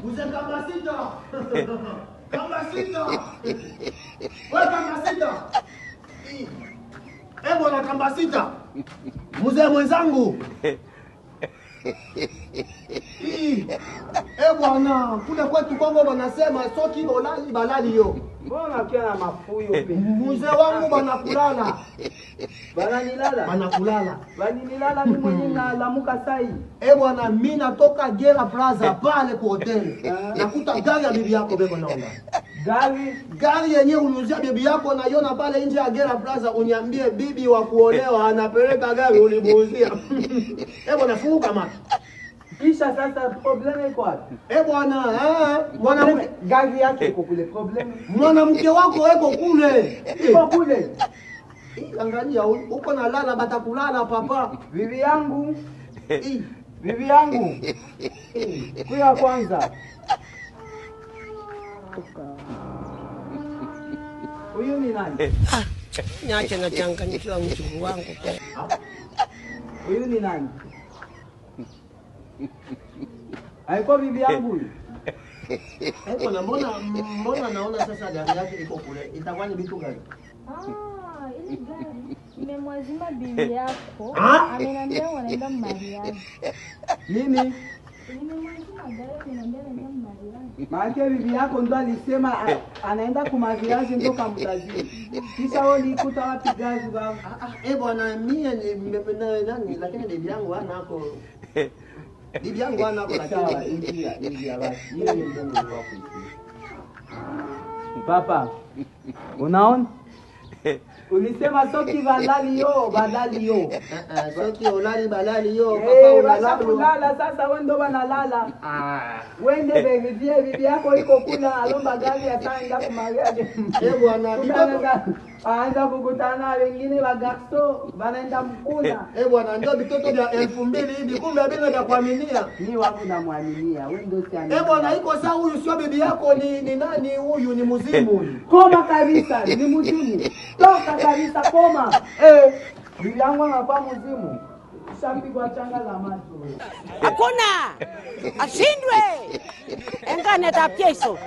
Mzee kamba sita. Kamba sita. Wewe kamba sita. Bwana kamba sita. Mzee mwenzangu. Bwana, kule kwetu Kongo wanasema soki olali balali yo. Mbona kiana mafuyo pe? Mzee wangu banakulala. Bananilala? Banakulala. Bananilala mimi mwenyewe naalamuka sai. Bwana, mimi natoka Gera Plaza pale kwa hotel. Nakuta gari ya bibi yako beko naomba. Gari yenyewe uniuzia bibi yako na yona pale nje ya Gera Plaza, uniambie bibi wa kuolewa anapeleka gari ulimuuzia. Bwana, funguka macho. Kisha sasa probleme iko wapi? Bwana, mwanamke gari yake iko kule probleme. Mwanamke wako yuko kule. Iko kule. Angalia uko na lala batakulala papa. Bibi yangu. Bibi yangu. Kuya kwanza. Huyu ni nani? Niache na changanyikiwa mchungu wangu. Huyu ni nani? Haiko bibi yangu huyu. Bwana, mbona naona sasa gari yake iko kule. Itakuwa ni vitu gani? Ile gari nimemwazima bibi yako. Ameniambia wanaenda mariage. Nini? Nimemwazima gari ameniambia wanaenda mariage. Maana bibi yako ndo alisema anaenda kwa mariage ndo kamtazini. Kisha wewe ulikuta wapi gari baba? Bwana, mimi nimependa nani lakini bibi yangu anako. Bibi yangu anako lakini ingia basi. Hiyo ndio ndio wako. Papa. Unaona? Ulisema soki balali yo. Soki olali balali yo. Papa unalala. Unalala sasa wewe ndo banalala. Wende verifie bibi yako iko kula alomba gari ataenda kumariage. Bwana, aanza kukutana wengine wa gasto wanaenda mkuna. Bwana, ndio vitoto vya 2000 hivi kumbe bila ya kuaminia. Ni wangu namwaminia. Wewe ndio siamini. Bwana, iko sawa huyu sio bibi yako ni nani huyu ni mzimu huyu. Koma kabisa ni mzimu. Toka kabisa koma. Bibi yangu anakuwa mzimu. Shapigwa changa la macho. Hakuna ashindwe engane tapieso.